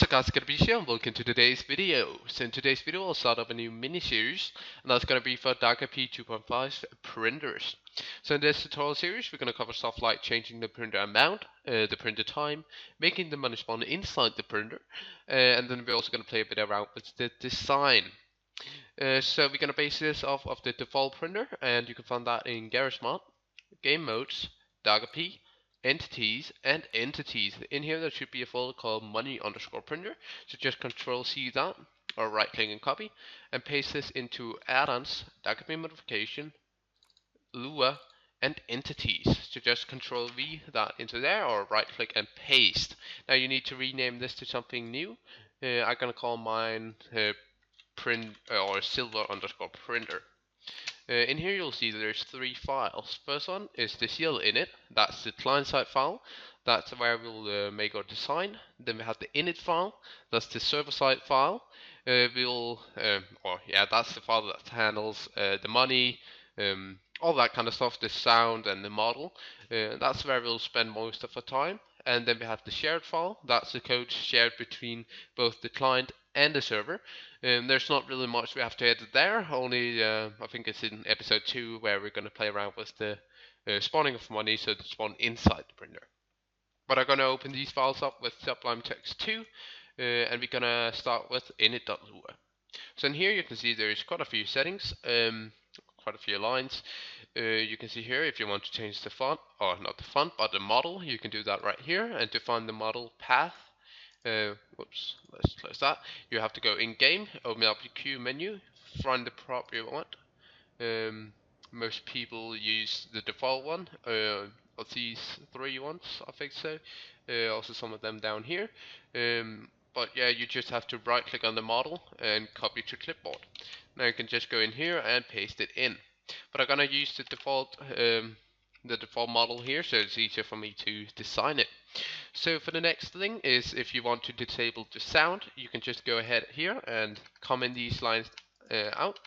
guys, it's gonna be Shane. Welcome to today's video. So in today's video, I'll start up a new mini-series, and that's gonna be for DarkRP 2.5 printers. So in this tutorial series, we're gonna cover stuff like changing the printer amount, the printer time, making the money spawn inside the printer, and then we're also gonna play a bit around with the design. So we're gonna base this off of the default printer, and you can find that in GarageMod, Game Modes, DarkRP, Entities, and Entities. In here there should be a folder called money_printer. So just Control C that, or right click and copy, and paste this into add-ons, DarkRP modification, Lua, and entities. So just Control V that into there, or right click and paste. Now you need to rename this to something new. I'm gonna call mine print or silver_printer. In here you'll see that there's three files. First one is the CL init, that's the client side file, that's where we'll make our design. Then we have the init file, that's the server side file. That's the file that handles the money, all that kind of stuff, the sound and the model. That's where we'll spend most of our time. And then we have the shared file, that's the code shared between both the client and the server. There's not really much we have to edit there, only I think it's in episode 2 where we're going to play around with the spawning of money, so to spawn inside the printer. But I'm going to open these files up with Sublime Text 2, and we're going to start with init.lua. So in here you can see there's quite a few settings, quite a few lines. You can see here if you want to change the font, or not the font, but the model, you can do that right here. And to find the model path, let's close that. You have to go in game, open up your queue menu, find the prop you want. Most people use the default one, of these three ones, I think so. Also some of them down here. But yeah, you just have to right click on the model and copy to clipboard. Now you can just go in here and paste it in. But I'm gonna use the default model here, so it's easier for me to design it. So for the next thing is, if you want to disable the sound, you can just go ahead here and comment these lines out.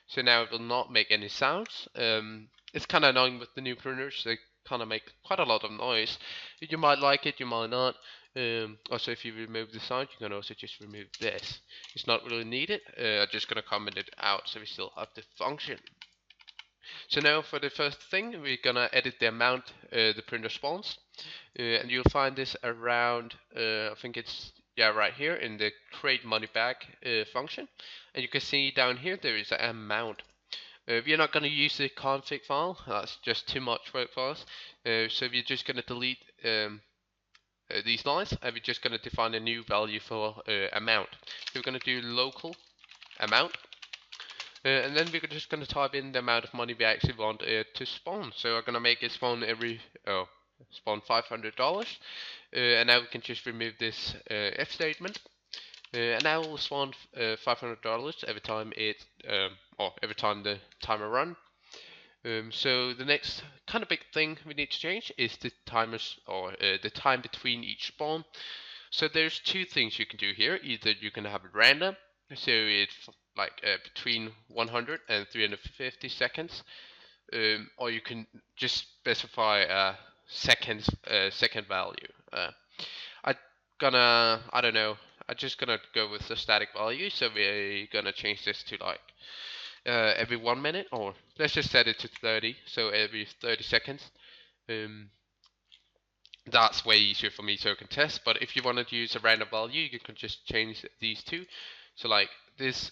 So now it will not make any sounds. It's kind of annoying with the new printers, they kind of make quite a lot of noise. You might like it, you might not. Also, if you remove the sound, you can also just remove this. It's not really needed. I'm just gonna comment it out so we still have the function. So now for the first thing, we're gonna edit the amount the printer spawns, and you'll find this around, I think it's right here in the create money back function, and you can see down here there is an amount. We're not gonna use the config file, that's just too much work for us. So we're just gonna delete these lines, and we're just gonna define a new value for amount. So we're gonna do local amount. And then we're just going to type in the amount of money we actually want it to spawn. So we're going to make it spawn spawn $500. And now we can just remove this if statement. And now we'll spawn $500 every time every time the timer run. So the next kind of big thing we need to change is the timers, or the time between each spawn. So there's two things you can do here. Either you can have it random, so it's like between 100 and 350 seconds, or you can just specify a second value. I don't know, I'm just gonna go with the static value, so we're gonna change this to like every 1 minute, or let's just set it to 30, so every 30 seconds. That's way easier for me so I can test, but if you wanted to use a random value, you can just change these two. So like this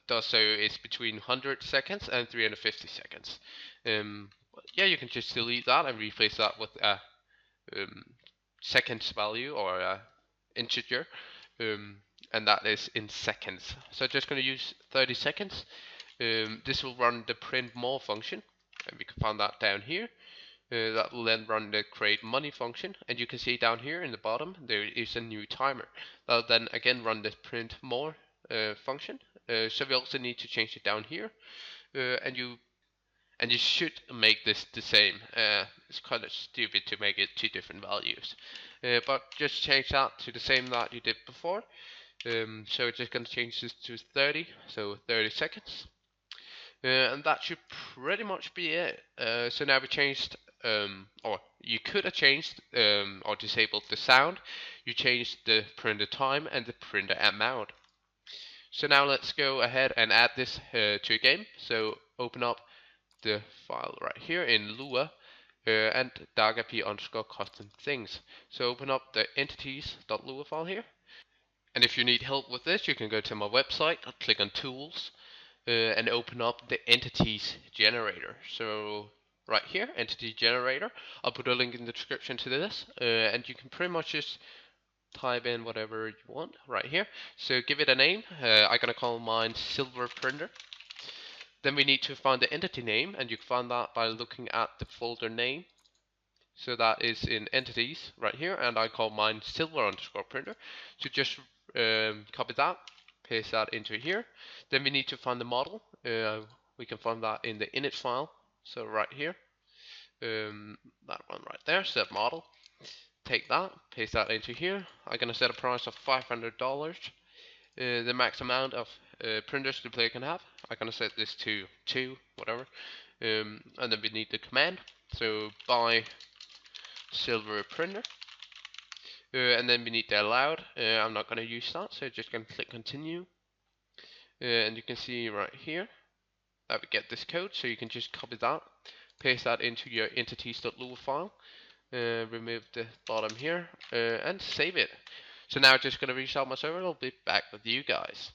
does, so it's between 100 seconds and 350 seconds. Yeah, you can just delete that and replace that with a seconds value, or a integer, and that is in seconds. So I'm just going to use 30 seconds. This will run the print more function, and we can find that down here. That will then run the create money function, and you can see down here in the bottom there is a new timer. That'll then again run the print more function. So we also need to change it down here, and you should make this the same. It's kind of stupid to make it two different values, but just change that to the same that you did before. So we're just going to change this to 30, so 30 seconds. And that should pretty much be it. So now we changed or you could have changed or disabled the sound. You changed the printer time and the printer amount. So now let's go ahead and add this to a game. So open up the file right here in Lua and DarkRP underscore custom things. So open up the entities.lua file here. And if you need help with this, you can go to my website, click on tools, and open up the entities generator. So right here, entity generator. I'll put a link in the description to this, and you can pretty much just type in whatever you want right here. So give it a name. I'm gonna call mine Silver Printer. Then we need to find the entity name, and you can find that by looking at the folder name. So that is in entities right here, and I call mine silver underscore printer. So just copy that, paste that into here. Then we need to find the model. We can find that in the init file. So right here, that one right there, set model. Take that, paste that into here. I'm gonna set a price of $500. The max amount of printers the player can have. I'm gonna set this to 2, whatever. And then we need the command. So buy silver printer. And then we need the allowed. I'm not gonna use that, so just gonna click continue. And you can see right here that we get this code, so you can just copy that, paste that into your entities.lua file, remove the bottom here, and save it. So now I'm just gonna restart my server and I'll be back with you guys.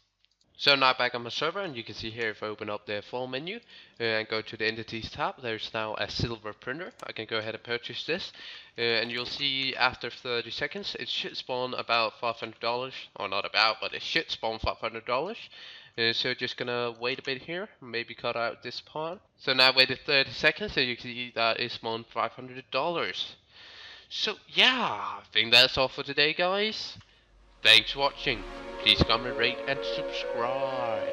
So now back on my server, and you can see here if I open up the file menu and go to the entities tab, there's now a silver printer. I can go ahead and purchase this, and you'll see after 30 seconds it should spawn about $500, or not about, but it should spawn $500. So just gonna wait a bit here, maybe cut out this part. So now waited 30 seconds, and you can see that it spawned $500. So yeah, I think that's all for today, guys. Thanks for watching. Please comment, rate, and subscribe.